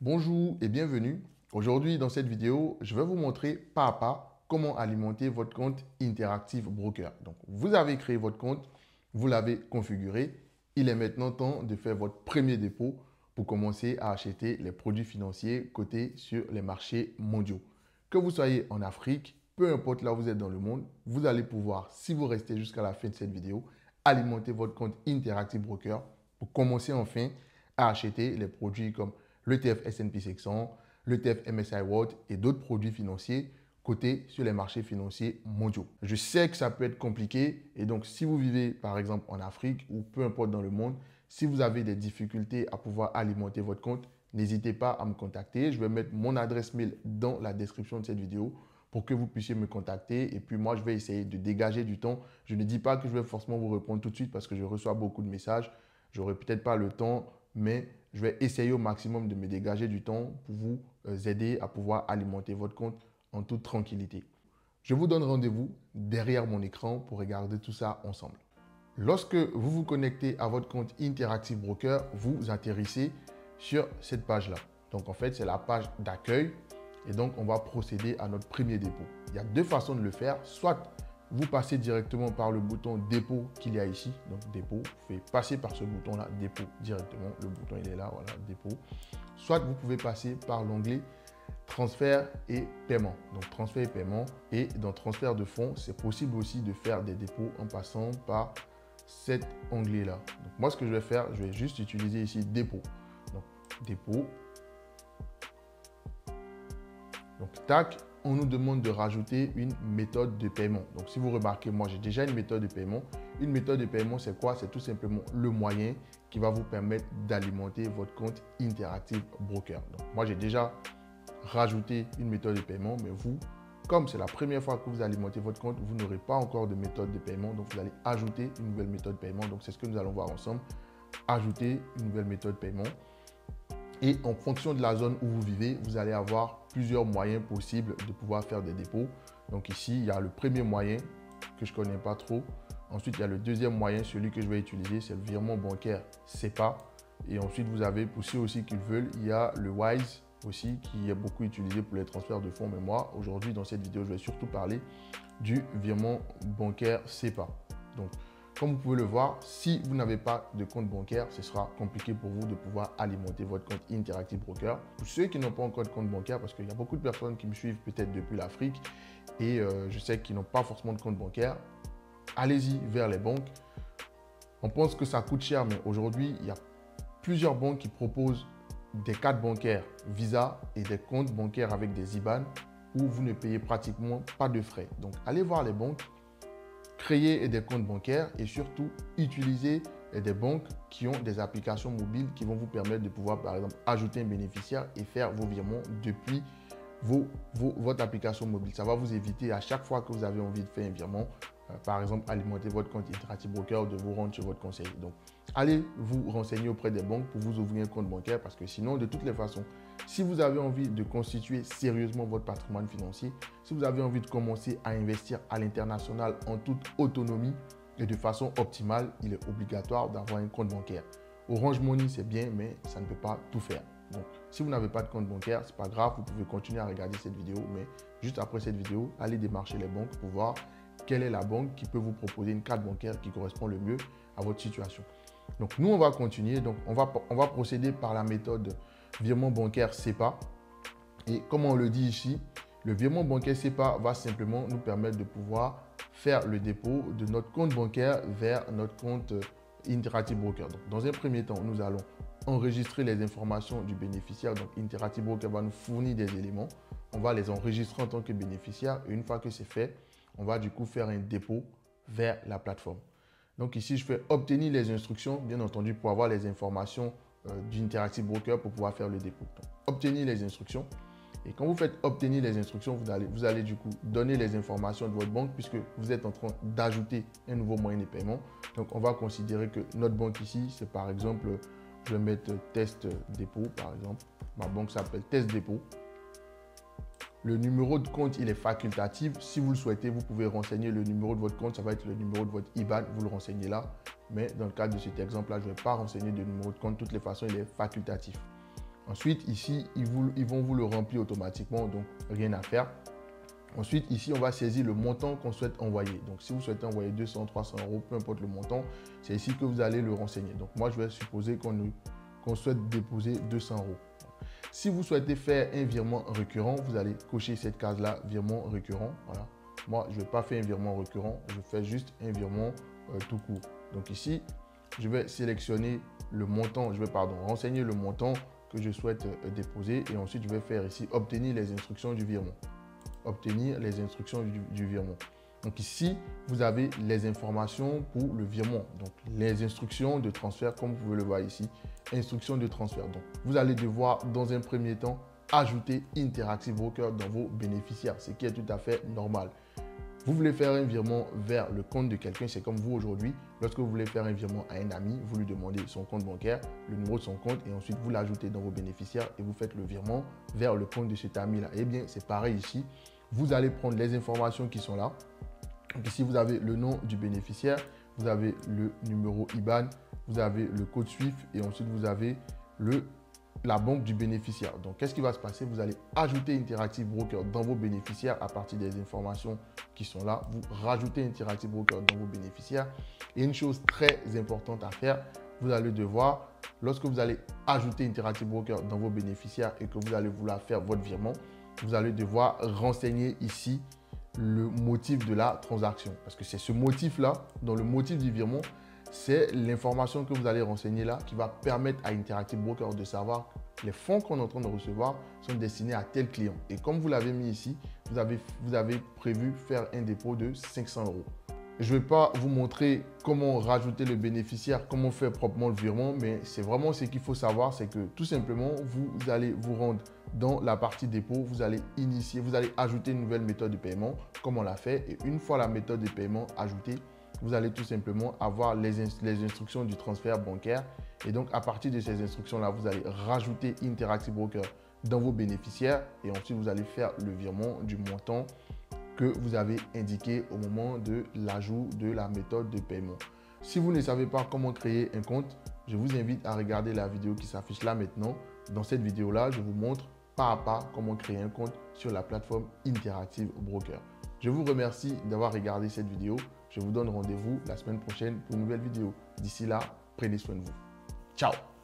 Bonjour et bienvenue. Aujourd'hui, dans cette vidéo, je vais vous montrer pas à pas comment alimenter votre compte Interactive Broker. Donc, vous avez créé votre compte, vous l'avez configuré. Il est maintenant temps de faire votre premier dépôt pour commencer à acheter les produits financiers cotés sur les marchés mondiaux. Que vous soyez en Afrique, peu importe là où vous êtes dans le monde, vous allez pouvoir, si vous restez jusqu'à la fin de cette vidéo, alimenter votre compte Interactive Broker pour commencer enfin à acheter les produits comme l'ETF S&P 500, l'ETF MSCI World et d'autres produits financiers cotés sur les marchés financiers mondiaux. Je sais que ça peut être compliqué et donc si vous vivez par exemple en Afrique ou peu importe dans le monde, si vous avez des difficultés à pouvoir alimenter votre compte, n'hésitez pas à me contacter. Je vais mettre mon adresse mail dans la description de cette vidéo pour que vous puissiez me contacter. Et puis moi, je vais essayer de dégager du temps. Je ne dis pas que je vais forcément vous répondre tout de suite parce que je reçois beaucoup de messages. Je n'aurai peut-être pas le temps, mais je vais essayer au maximum de me dégager du temps pour vous aider à pouvoir alimenter votre compte en toute tranquillité. Je vous donne rendez-vous derrière mon écran pour regarder tout ça ensemble. Lorsque vous vous connectez à votre compte Interactive Broker, vous atterrissez sur cette page-là. Donc en fait, c'est la page d'accueil et donc on va procéder à notre premier dépôt. Il y a deux façons de le faire. Soit vous passez directement par le bouton dépôt qu'il y a ici. Donc dépôt, vous pouvez passer par ce bouton-là, dépôt directement. Le bouton il est là, voilà, dépôt. Soit vous pouvez passer par l'onglet transfert et paiement. Donc transfert et paiement. Et dans transfert de fonds, c'est possible aussi de faire des dépôts en passant par cet onglet-là. Donc moi, ce que je vais faire, je vais juste utiliser ici dépôt. Donc dépôt. Donc tac, on nous demande de rajouter une méthode de paiement. Donc si vous remarquez, moi j'ai déjà une méthode de paiement. Une méthode de paiement, c'est quoi? C'est tout simplement le moyen qui va vous permettre d'alimenter votre compte Interactive Broker. Donc moi j'ai déjà rajouté une méthode de paiement, mais vous, comme c'est la première fois que vous alimentez votre compte, vous n'aurez pas encore de méthode de paiement. Donc vous allez ajouter une nouvelle méthode de paiement. Donc c'est ce que nous allons voir ensemble. Ajouter une nouvelle méthode de paiement. Et en fonction de la zone où vous vivez, vous allez avoir plusieurs moyens possibles de pouvoir faire des dépôts. Donc ici, il y a le premier moyen que je ne connais pas trop. Ensuite, il y a le deuxième moyen, celui que je vais utiliser, c'est le virement bancaire SEPA. Et ensuite, vous avez, pour ceux aussi qui le veulent, il y a le Wise aussi qui est beaucoup utilisé pour les transferts de fonds. Mais moi, aujourd'hui, dans cette vidéo, je vais surtout parler du virement bancaire SEPA. Donc, comme vous pouvez le voir, si vous n'avez pas de compte bancaire, ce sera compliqué pour vous de pouvoir alimenter votre compte Interactive Broker. Pour ceux qui n'ont pas encore de compte bancaire, parce qu'il y a beaucoup de personnes qui me suivent peut-être depuis l'Afrique et je sais qu'ils n'ont pas forcément de compte bancaire, allez-y vers les banques. On pense que ça coûte cher, mais aujourd'hui, il y a plusieurs banques qui proposent des cartes bancaires Visa et des comptes bancaires avec des IBAN où vous ne payez pratiquement pas de frais. Donc, allez voir les banques. Créer des comptes bancaires et surtout utiliser des banques qui ont des applications mobiles qui vont vous permettre de pouvoir, par exemple, ajouter un bénéficiaire et faire vos virements depuis votre application mobile. Ça va vous éviter à chaque fois que vous avez envie de faire un virement, par exemple, alimenter votre compte Interactive Broker ou de vous rendre chez votre conseiller. Donc, allez vous renseigner auprès des banques pour vous ouvrir un compte bancaire parce que sinon, de toutes les façons, si vous avez envie de constituer sérieusement votre patrimoine financier, si vous avez envie de commencer à investir à l'international en toute autonomie et de façon optimale, il est obligatoire d'avoir un compte bancaire. Orange Money, c'est bien, mais ça ne peut pas tout faire. Donc, si vous n'avez pas de compte bancaire, ce n'est pas grave, vous pouvez continuer à regarder cette vidéo, mais juste après cette vidéo, allez démarcher les banques pour voir quelle est la banque qui peut vous proposer une carte bancaire qui correspond le mieux à votre situation. Donc, nous, on va continuer. Donc, on va procéder par la méthode virement bancaire SEPA. Et comme on le dit ici, le virement bancaire SEPA va simplement nous permettre de pouvoir faire le dépôt de notre compte bancaire vers notre compte Interactive Broker. Donc, dans un premier temps, nous allons enregistrer les informations du bénéficiaire. Donc, Interactive Broker va nous fournir des éléments. On va les enregistrer en tant que bénéficiaire. Et une fois que c'est fait, on va du coup faire un dépôt vers la plateforme. Donc ici, je fais obtenir les instructions, bien entendu, pour avoir les informations d'Interactive Broker pour pouvoir faire le dépôt. Donc, obtenir les instructions. Et quand vous faites obtenir les instructions, vous allez du coup donner les informations de votre banque puisque vous êtes en train d'ajouter un nouveau moyen de paiement. Donc, on va considérer que notre banque ici, c'est par exemple, je vais mettre Test Dépôt, par exemple. Ma banque s'appelle Test Dépôt. Le numéro de compte, il est facultatif. Si vous le souhaitez, vous pouvez renseigner le numéro de votre compte. Ça va être le numéro de votre IBAN. Vous le renseignez là. Mais dans le cadre de cet exemple-là, je ne vais pas renseigner de numéro de compte. De toutes les façons, il est facultatif. Ensuite, ici, ils vont vous le remplir automatiquement, donc rien à faire. Ensuite, ici, on va saisir le montant qu'on souhaite envoyer. Donc, si vous souhaitez envoyer 200, 300 euros, peu importe le montant, c'est ici que vous allez le renseigner. Donc, moi, je vais supposer qu'on souhaite déposer 200 euros. Si vous souhaitez faire un virement récurrent, vous allez cocher cette case-là, virement récurrent. Voilà. Moi, je ne vais pas faire un virement récurrent, je fais juste un virement tout court. Donc ici, je vais sélectionner le montant, renseigner le montant que je souhaite déposer et ensuite, je vais faire ici, obtenir les instructions du virement. Obtenir les instructions du virement. Donc ici, vous avez les informations pour le virement. Donc les instructions de transfert, comme vous pouvez le voir ici, instructions de transfert. Donc vous allez devoir, dans un premier temps, ajouter Interactive Broker dans vos bénéficiaires, ce qui est tout à fait normal. Vous voulez faire un virement vers le compte de quelqu'un, c'est comme vous aujourd'hui. Lorsque vous voulez faire un virement à un ami, vous lui demandez son compte bancaire, le numéro de son compte et ensuite vous l'ajoutez dans vos bénéficiaires et vous faites le virement vers le compte de cet ami-là. Eh bien, c'est pareil ici. Vous allez prendre les informations qui sont là. Donc ici, vous avez le nom du bénéficiaire, vous avez le numéro IBAN, vous avez le code SWIFT et ensuite vous avez la banque du bénéficiaire. Donc, qu'est-ce qui va se passer? Vous allez ajouter Interactive Broker dans vos bénéficiaires à partir des informations qui sont là. Vous rajoutez Interactive Broker dans vos bénéficiaires. Et une chose très importante à faire, vous allez devoir, lorsque vous allez ajouter Interactive Broker dans vos bénéficiaires et que vous allez vouloir faire votre virement, vous allez devoir renseigner ici le motif de la transaction. Parce que c'est ce motif-là, dans le motif du virement, c'est l'information que vous allez renseigner là qui va permettre à Interactive Broker de savoir que les fonds qu'on est en train de recevoir sont destinés à tel client. Et comme vous l'avez mis ici, vous avez prévu faire un dépôt de 500 euros. Je ne vais pas vous montrer comment rajouter le bénéficiaire, comment faire proprement le virement, mais c'est vraiment ce qu'il faut savoir, c'est que tout simplement, vous allez vous rendre dans la partie dépôt, vous allez ajouter une nouvelle méthode de paiement, comme on l'a fait. Et une fois la méthode de paiement ajoutée, vous allez tout simplement avoir les instructions du transfert bancaire. Et donc, à partir de ces instructions-là, vous allez rajouter Interactive Broker dans vos bénéficiaires et ensuite, vous allez faire le virement du montant que vous avez indiqué au moment de l'ajout de la méthode de paiement. Si vous ne savez pas comment créer un compte, je vous invite à regarder la vidéo qui s'affiche là maintenant. Dans cette vidéo-là, je vous montre pas à pas comment créer un compte sur la plateforme Interactive Broker. Je vous remercie d'avoir regardé cette vidéo. Je vous donne rendez-vous la semaine prochaine pour une nouvelle vidéo. D'ici là, prenez soin de vous. Ciao!